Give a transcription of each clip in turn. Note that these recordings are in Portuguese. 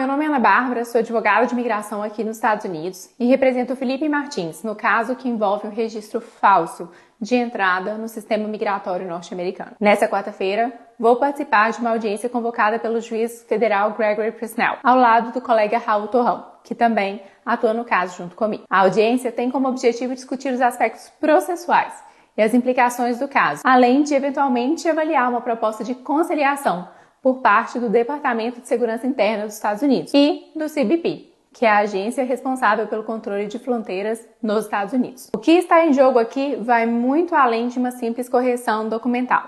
meu nome é Ana Bárbara, sou advogada de imigração aqui nos Estados Unidos e represento o Felipe Martins no caso que envolve o registro falso de entrada no sistema migratório norte-americano. Nessa quarta-feira, vou participar de uma audiência convocada pelo juiz federal Gregory Presnell, ao lado do colega Raul Torrão, que também atua no caso junto comigo. A audiência tem como objetivo discutir os aspectos processuais e as implicações do caso, além de eventualmente avaliar uma proposta de conciliação por parte do Departamento de Segurança Interna dos Estados Unidos e do CBP, que é a agência responsável pelo controle de fronteiras nos Estados Unidos. O que está em jogo aqui vai muito além de uma simples correção documental.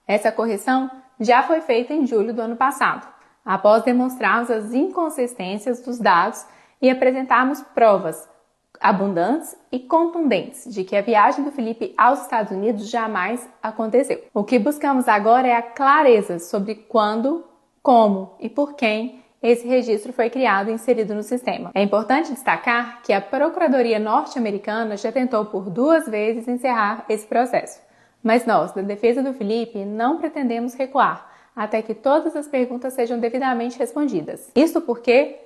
Essa correção já foi feita em julho do ano passado, após demonstrarmos as inconsistências dos dados e apresentarmos provas abundantes e contundentes de que a viagem do Felipe aos Estados Unidos jamais aconteceu. O que buscamos agora é a clareza sobre quando, como e por quem esse registro foi criado e inserido no sistema. É importante destacar que a Procuradoria norte-americana já tentou por 2 vezes encerrar esse processo, mas nós, da defesa do Felipe, não pretendemos recuar até que todas as perguntas sejam devidamente respondidas. Isso porque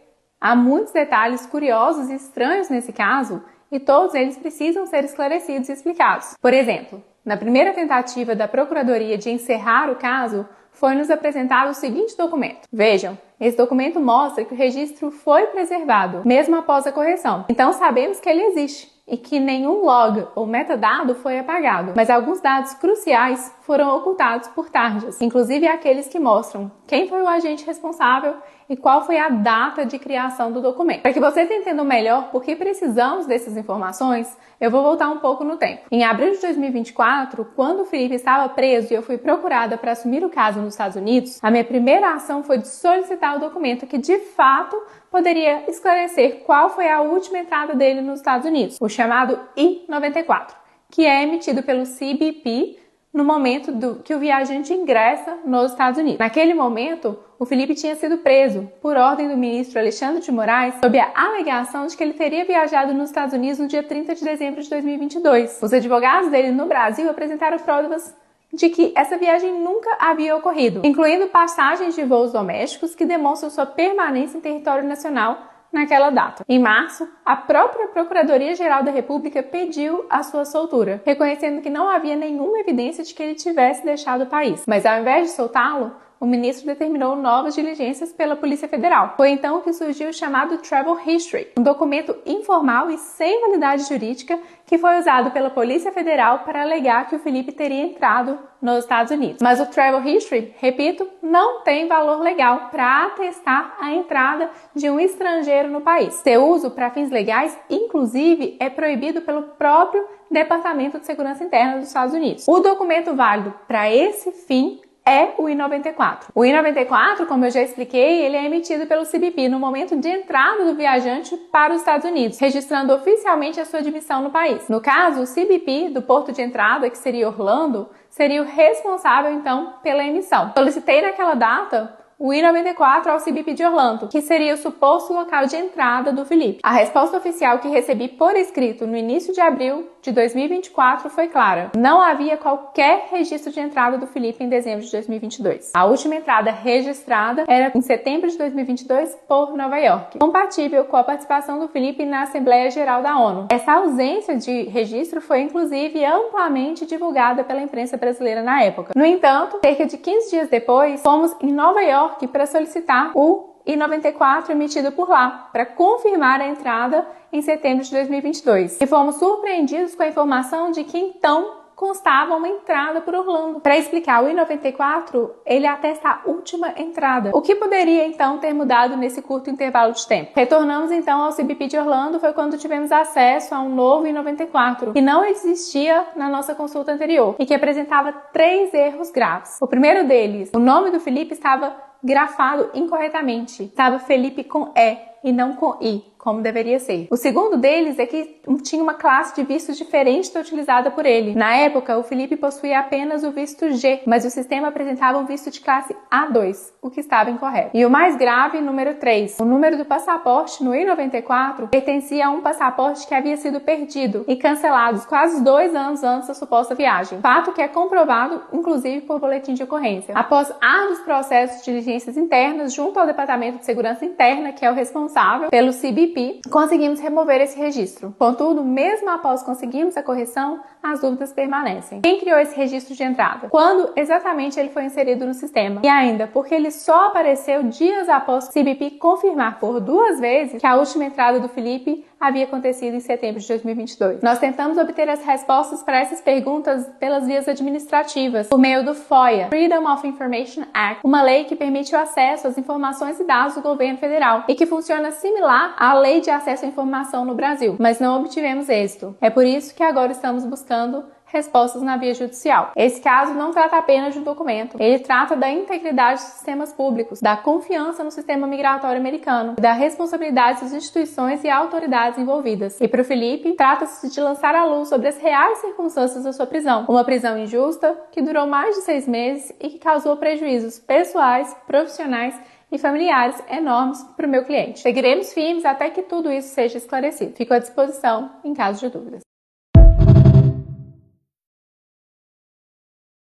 há muitos detalhes curiosos e estranhos nesse caso e todos eles precisam ser esclarecidos e explicados. Por exemplo, na primeira tentativa da Procuradoria de encerrar o caso, foi-nos apresentado o seguinte documento. Vejam, esse documento mostra que o registro foi preservado, mesmo após a correção. Então sabemos que ele existe e que nenhum log ou metadado foi apagado, mas alguns dados cruciais foram ocultados por tarjas, inclusive aqueles que mostram quem foi o agente responsável e qual foi a data de criação do documento. Para que vocês entendam melhor por que precisamos dessas informações, eu vou voltar um pouco no tempo. Em abril de 2024, quando o Felipe estava preso e eu fui procurada para assumir o caso nos Estados Unidos, a minha primeira ação foi de solicitar o documento que de fato poderia esclarecer qual foi a última entrada dele nos Estados Unidos, o chamado I-94, que é emitido pelo CBP no momento que o viajante ingressa nos Estados Unidos. Naquele momento, o Felipe tinha sido preso por ordem do ministro Alexandre de Moraes sob a alegação de que ele teria viajado nos Estados Unidos no dia 30 de dezembro de 2022. Os advogados dele no Brasil apresentaram provas de que essa viagem nunca havia ocorrido, incluindo passagens de voos domésticos que demonstram sua permanência em território nacional naquela data. Em março, a própria Procuradoria-Geral da República pediu a sua soltura, reconhecendo que não havia nenhuma evidência de que ele tivesse deixado o país. Mas ao invés de soltá-lo, o ministro determinou novas diligências pela Polícia Federal. Foi então que surgiu o chamado Travel History, um documento informal e sem validade jurídica que foi usado pela Polícia Federal para alegar que o Felipe teria entrado nos Estados Unidos. Mas o Travel History, repito, não tem valor legal para atestar a entrada de um estrangeiro no país. Seu uso para fins legais, inclusive, é proibido pelo próprio Departamento de Segurança Interna dos Estados Unidos. O documento válido para esse fim é o I-94. O I-94, como eu já expliquei, ele é emitido pelo CBP no momento de entrada do viajante para os Estados Unidos, registrando oficialmente a sua admissão no país. No caso, o CBP do porto de entrada, que seria Orlando, seria o responsável, então, pela emissão. Solicitei naquela data o I-94 ao CBP de Orlando, que seria o suposto local de entrada do Felipe. A resposta oficial que recebi por escrito no início de abril de 2024 foi clara. Não havia qualquer registro de entrada do Felipe em dezembro de 2022. A última entrada registrada era em setembro de 2022 por Nova York, compatível com a participação do Felipe na Assembleia Geral da ONU. Essa ausência de registro foi inclusive amplamente divulgada pela imprensa brasileira na época. No entanto, cerca de 15 dias depois, fomos em Nova York para solicitar o I-94 emitido por lá, para confirmar a entrada em setembro de 2022. E fomos surpreendidos com a informação de que então constava uma entrada por Orlando. Para explicar, o I-94, ele atesta a última entrada. O que poderia então ter mudado nesse curto intervalo de tempo? Retornamos então ao CBP de Orlando, foi quando tivemos acesso a um novo I-94, que não existia na nossa consulta anterior e que apresentava 3 erros graves. O primeiro deles, o nome do Felipe estava grafado incorretamente. Estava Felipe com E e não com I, como deveria ser. O segundo deles é que tinha uma classe de vistos diferente da utilizada por ele. Na época, o Felipe possuía apenas o visto G, mas o sistema apresentava um visto de classe A2, o que estava incorreto. E o mais grave, número 3. O número do passaporte no I-94 pertencia a um passaporte que havia sido perdido e cancelado quase 2 anos antes da suposta viagem. Fato que é comprovado, inclusive, por boletim de ocorrência. Após árduos processos de diligências internas junto ao Departamento de Segurança Interna, que é o responsável pelo CBP, conseguimos remover esse registro. Contudo, mesmo após conseguirmos a correção, as dúvidas permanecem. Quem criou esse registro de entrada? Quando exatamente ele foi inserido no sistema? E ainda, porque ele só apareceu dias após o CBP confirmar por 2 vezes que a última entrada do Felipe havia acontecido em setembro de 2022. Nós tentamos obter as respostas para essas perguntas pelas vias administrativas, por meio do FOIA, Freedom of Information Act, uma lei que permite o acesso às informações e dados do governo federal e que funciona similar à Lei de Acesso à Informação no Brasil, mas não obtivemos êxito. É por isso que agora estamos buscando respostas na via judicial. Esse caso não trata apenas de um documento, ele trata da integridade dos sistemas públicos, da confiança no sistema migratório americano, da responsabilidade das instituições e autoridades envolvidas. E para o Felipe, trata-se de lançar a luz sobre as reais circunstâncias da sua prisão. Uma prisão injusta que durou mais de 6 meses e que causou prejuízos pessoais, profissionais e familiares enormes para o meu cliente. Seguiremos firmes até que tudo isso seja esclarecido. Fico à disposição em caso de dúvidas.